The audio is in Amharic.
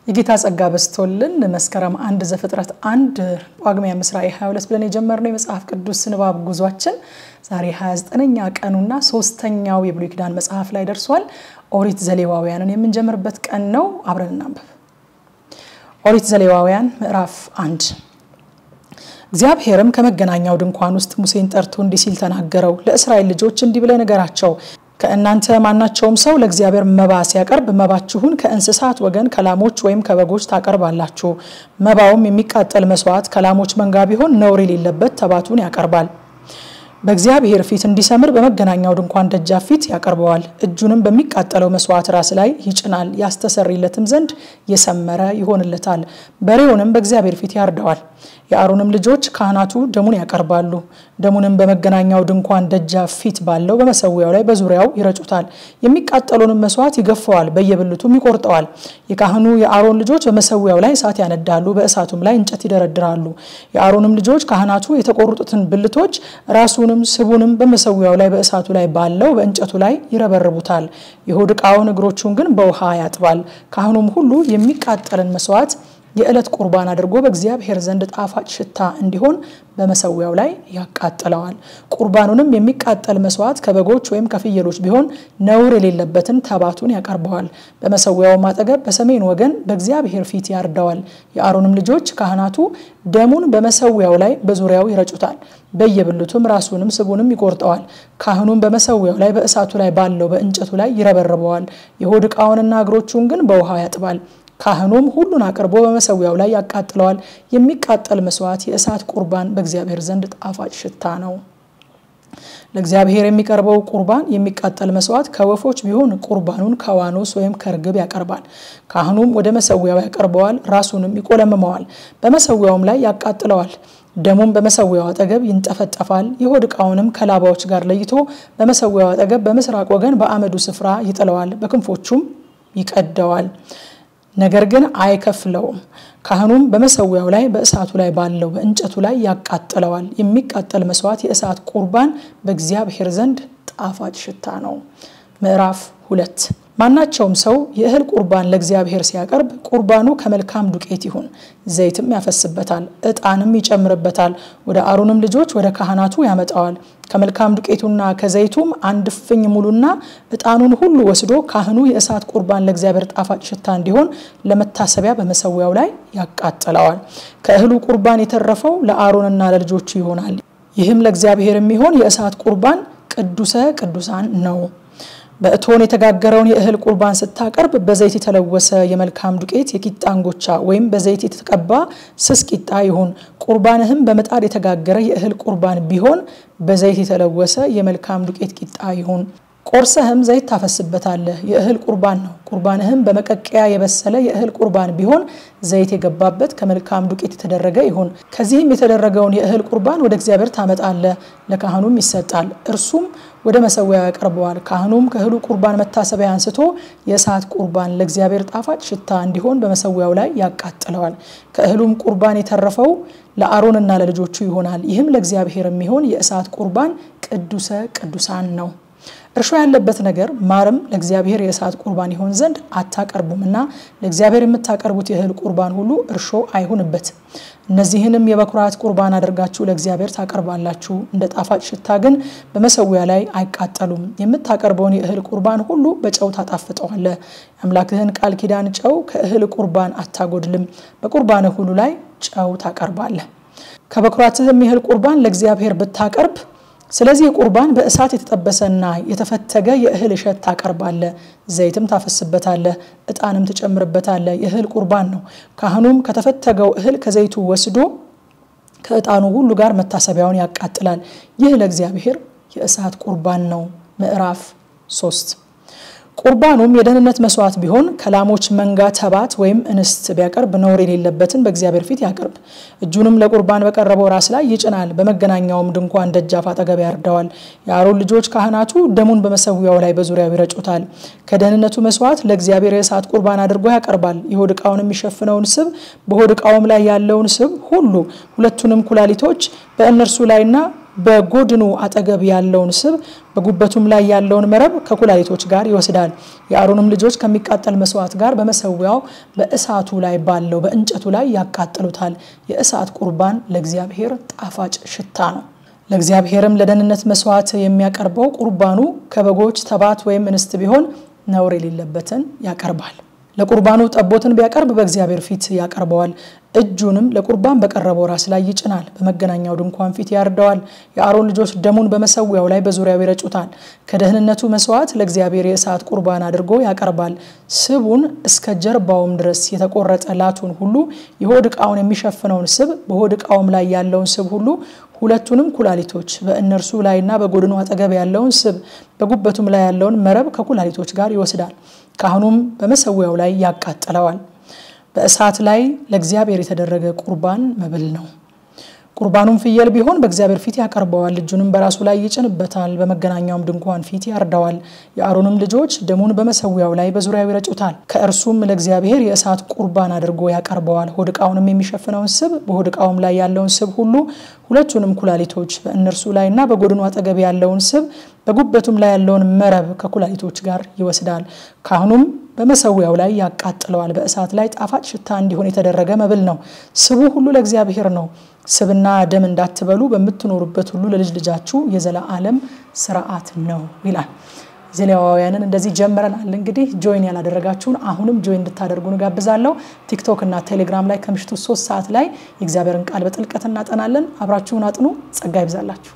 የጌታ ጸጋ በስቶልን መስከረም 1 ዘፍጥረት 1 ጳጉሜ 22 ብለን የጀመርነው የመጽሐፍ ቅዱስ ንባብ ጉዟችን ዛሬ 29ኛ ቀኑና 3ኛው የብሉይ ኪዳን መጽሐፍ ላይ ደርሷል። ኦሪት ዘሌዋውያንን የምንጀምርበት ቀን ነው። አብረን እናንብብ። ኦሪት ዘሌዋውያን ምዕራፍ 1 እግዚአብሔርም ከመገናኛው ድንኳን ውስጥ ሙሴን ጠርቶ እንዲህ ሲል ተናገረው። ለእስራኤል ልጆች እንዲህ ብለህ ንገራቸው፣ ከእናንተ ማናቸውም ሰው ለእግዚአብሔር መባ ሲያቀርብ መባችሁን ከእንስሳት ወገን ከላሞች ወይም ከበጎች ታቀርባላችሁ። መባውም የሚቃጠል መስዋዕት ከላሞች መንጋ ቢሆን ነውር የሌለበት ተባቱን ያቀርባል። በእግዚአብሔር ፊት እንዲሰምር በመገናኛው ድንኳን ደጃፍ ፊት ያቀርበዋል። እጁንም በሚቃጠለው መስዋዕት ራስ ላይ ይጭናል፣ ያስተሰርይለትም ዘንድ የሰመረ ይሆንለታል። በሬውንም በእግዚአብሔር ፊት ያርደዋል። የአሮንም ልጆች ካህናቱ ደሙን ያቀርባሉ። ደሙንም በመገናኛው ድንኳን ደጃፍ ፊት ባለው በመሰዊያው ላይ በዙሪያው ይረጩታል። የሚቃጠለውን መስዋዕት ይገፈዋል፣ በየብልቱም ይቆርጠዋል። የካህኑ የአሮን ልጆች በመሰዊያው ላይ እሳት ያነዳሉ፣ በእሳቱም ላይ እንጨት ይደረድራሉ። የአሮንም ልጆች ካህናቱ የተቆረጡትን ብልቶች ራሱንም ስቡንም በመሰዊያው ላይ በእሳቱ ላይ ባለው በእንጨቱ ላይ ይረበርቡታል። የሆድ ዕቃውን እግሮቹን ግን በውሃ ያጥባል። ካህኑም ሁሉ የሚቃጠልን መስዋዕት የዕለት ቁርባን አድርጎ በእግዚአብሔር ዘንድ ጣፋጭ ሽታ እንዲሆን በመሰዊያው ላይ ያቃጥለዋል። ቁርባኑንም የሚቃጠል መስዋዕት ከበጎች ወይም ከፍየሎች ቢሆን ነውር የሌለበትን ተባቱን ያቀርበዋል። በመሰዊያው አጠገብ በሰሜን ወገን በእግዚአብሔር ፊት ያርደዋል። የአሮንም ልጆች ካህናቱ ደሙን በመሰዊያው ላይ በዙሪያው ይረጩታል፣ በየብልቱም ራሱንም ስቡንም ይቆርጠዋል። ካህኑም በመሰዊያው ላይ በእሳቱ ላይ ባለው በእንጨቱ ላይ ይረበርበዋል። የሆድ ዕቃውንና እግሮቹን ግን በውሃ ያጥባል። ካህኑም ሁሉን አቅርቦ በመሰዊያው ላይ ያቃጥለዋል። የሚቃጠል መስዋዕት የእሳት ቁርባን በእግዚአብሔር ዘንድ ጣፋጭ ሽታ ነው። ለእግዚአብሔር የሚቀርበው ቁርባን የሚቃጠል መስዋዕት ከወፎች ቢሆን ቁርባኑን ከዋኖስ ወይም ከርግብ ያቀርባል። ካህኑም ወደ መሰዊያው ያቀርበዋል፣ ራሱንም ይቆለምመዋል፣ በመሰዊያውም ላይ ያቃጥለዋል። ደሙም በመሰዊያው አጠገብ ይንጠፈጠፋል። የሆድ ዕቃውንም ከላባዎች ጋር ለይቶ በመሰዊያው አጠገብ በምስራቅ ወገን በአመዱ ስፍራ ይጥለዋል፣ በክንፎቹም ይቀደዋል፣ ነገር ግን አይከፍለውም። ካህኑም በመሰዊያው ላይ በእሳቱ ላይ ባለው በእንጨቱ ላይ ያቃጥለዋል። የሚቃጠል መስዋዕት የእሳት ቁርባን በእግዚአብሔር ዘንድ ጣፋጭ ሽታ ነው። ምዕራፍ 2 ማናቸውም ሰው የእህል ቁርባን ለእግዚአብሔር ሲያቀርብ ቁርባኑ ከመልካም ዱቄት ይሁን፣ ዘይትም ያፈስበታል፣ ዕጣንም ይጨምርበታል። ወደ አሮንም ልጆች ወደ ካህናቱ ያመጣዋል። ከመልካም ዱቄቱና ከዘይቱም አንድ እፍኝ ሙሉና ዕጣኑን ሁሉ ወስዶ ካህኑ የእሳት ቁርባን ለእግዚአብሔር ጣፋጭ ሽታ እንዲሆን ለመታሰቢያ በመሰዊያው ላይ ያቃጥለዋል። ከእህሉ ቁርባን የተረፈው ለአሮንና ለልጆቹ ይሆናል። ይህም ለእግዚአብሔር የሚሆን የእሳት ቁርባን ቅዱሰ ቅዱሳን ነው። በእቶን የተጋገረውን የእህል ቁርባን ስታቀርብ በዘይት የተለወሰ የመልካም ዱቄት የቂጣ እንጎቻ ወይም በዘይት የተቀባ ስስ ቂጣ ይሁን። ቁርባንህም በመጣድ የተጋገረ የእህል ቁርባን ቢሆን በዘይት የተለወሰ የመልካም ዱቄት ቂጣ ይሁን። ቆርሰህም ዘይት ታፈስበታለህ፣ የእህል ቁርባን ነው። ቁርባንህም በመቀቀያ የበሰለ የእህል ቁርባን ቢሆን ዘይት የገባበት ከመልካም ዱቄት የተደረገ ይሁን። ከዚህም የተደረገውን የእህል ቁርባን ወደ እግዚአብሔር ታመጣለህ፣ ለካህኑም ይሰጣል፣ እርሱም ወደ መሰዊያው ያቀርበዋል። ካህኑም ከእህሉ ቁርባን መታሰቢያ አንስቶ የእሳት ቁርባን ለእግዚአብሔር ጣፋጭ ሽታ እንዲሆን በመሰዊያው ላይ ያቃጥለዋል። ከእህሉም ቁርባን የተረፈው ለአሮንና ለልጆቹ ይሆናል። ይህም ለእግዚአብሔር የሚሆን የእሳት ቁርባን ቅዱሰ ቅዱሳን ነው። እርሾ ያለበት ነገር ማርም ለእግዚአብሔር የእሳት ቁርባን ይሆን ዘንድ አታቀርቡምና ለእግዚአብሔር የምታቀርቡት የእህል ቁርባን ሁሉ እርሾ አይሁንበት። እነዚህንም የበኩራት ቁርባን አድርጋችሁ ለእግዚአብሔር ታቀርባላችሁ። እንደ ጣፋጭ ሽታ ግን በመሰዊያ ላይ አይቃጠሉም። የምታቀርበውን የእህል ቁርባን ሁሉ በጨው ታጣፍጠዋለህ። አምላክህን ቃል ኪዳን ጨው ከእህል ቁርባን አታጎድልም። በቁርባንህ ሁሉ ላይ ጨው ታቀርባለህ። ከበኩራትህም የእህል ቁርባን ለእግዚአብሔር ብታቀርብ ስለዚህ ቁርባን በእሳት የተጠበሰና የተፈተገ የእህል እሸት ታቀርባለህ፣ ዘይትም ታፈስበታለህ፣ ዕጣንም ትጨምርበታለህ። የእህል ቁርባን ነው። ካህኑም ከተፈተገው እህል ከዘይቱ ወስዶ ከዕጣኑ ሁሉ ጋር መታሰቢያውን ያቃጥላል። ይህ ለእግዚአብሔር የእሳት ቁርባን ነው። ምዕራፍ 3 ቁርባኑም የደህንነት መስዋዕት ቢሆን ከላሞች መንጋ ተባት ወይም እንስት ቢያቀርብ ነውር የሌለበትን በእግዚአብሔር ፊት ያቀርብ። እጁንም ለቁርባን በቀረበው ራስ ላይ ይጭናል፣ በመገናኛውም ድንኳን ደጃፍ አጠገብ ያርደዋል። የአሮን ልጆች ካህናቱ ደሙን በመሰዊያው ላይ በዙሪያው ይረጩታል። ከደህንነቱ መስዋዕት ለእግዚአብሔር የእሳት ቁርባን አድርጎ ያቀርባል። የሆድ ዕቃውን የሚሸፍነውን ስብ፣ በሆድ ዕቃውም ላይ ያለውን ስብ ሁሉ፣ ሁለቱንም ኩላሊቶች በእነርሱ ላይና በጎድኑ አጠገብ ያለውን ስብ በጉበቱም ላይ ያለውን መረብ ከኩላሊቶች ጋር ይወስዳል የአሮንም ልጆች ከሚቃጠል መስዋዕት ጋር በመሰዊያው በእሳቱ ላይ ባለው በእንጨቱ ላይ ያቃጥሉታል የእሳት ቁርባን ለእግዚአብሔር ጣፋጭ ሽታ ነው ለእግዚአብሔርም ለደህንነት መስዋዕት የሚያቀርበው ቁርባኑ ከበጎች ተባት ወይም እንስት ቢሆን ነውር የሌለበትን ያቀርባል ለቁርባኑ ጠቦትን ቢያቀርብ በእግዚአብሔር ፊት ያቀርበዋል እጁንም ለቁርባን በቀረበው ራስ ላይ ይጭናል በመገናኛው ድንኳን ፊት ያርደዋል የአሮን ልጆች ደሙን በመሰዊያው ላይ በዙሪያው ይረጩታል ከደህንነቱ መስዋዕት ለእግዚአብሔር የእሳት ቁርባን አድርጎ ያቀርባል ስቡን እስከ ጀርባውም ድረስ የተቆረጠ ላቱን ሁሉ የሆድ ዕቃውን የሚሸፍነውን ስብ በሆድ ዕቃውም ላይ ያለውን ስብ ሁሉ ሁለቱንም ኩላሊቶች በእነርሱ ላይና በጎድኑ አጠገብ ያለውን ስብ በጉበቱም ላይ ያለውን መረብ ከኩላሊቶች ጋር ይወስዳል ካህኑም በመሰዊያው ላይ ያቃጥለዋል በእሳት ላይ ለእግዚአብሔር የተደረገ ቁርባን መብል ነው ቁርባኑም ፍየል ቢሆን በእግዚአብሔር ፊት ያቀርበዋል ልጁንም በራሱ ላይ ይጭንበታል በመገናኛውም ድንኳን ፊት ያርደዋል የአሮንም ልጆች ደሙን በመሰዊያው ላይ በዙሪያው ይረጩታል ከእርሱም ለእግዚአብሔር የእሳት ቁርባን አድርጎ ያቀርበዋል ሆድ ዕቃውንም የሚሸፍነውን ስብ በሆድ ዕቃውም ላይ ያለውን ስብ ሁሉ ሁለቱንም ኩላሊቶች በእነርሱ ላይና በጎድኑ አጠገብ ያለውን ስብ በጉበቱም ላይ ያለውን መረብ ከኩላሊቶች ጋር ይወስዳል ካህኑም በመሰዊያው ላይ ያቃጥለዋል በእሳት ላይ ጣፋጭ ሽታ እንዲሆን የተደረገ መብል ነው ስቡ ሁሉ ለእግዚአብሔር ነው ስብና ደም እንዳትበሉ በመትኖሩበት ሁሉ ለልጅ ልጃችሁ የዘላለም ሥርዓት ነው ይላል ዘሌዋውያንን እንደዚህ ጀምረናል እንግዲህ ጆይን ያላደረጋችሁን አሁንም ጆይን እንድታደርጉን ጋብዛለሁ ቲክቶክ እና ቴሌግራም ላይ ከምሽቱ 3 ሰዓት ላይ የእግዚአብሔርን ቃል በጥልቀት እናጠናለን አብራችሁን አጥኑ ጸጋ ይብዛላችሁ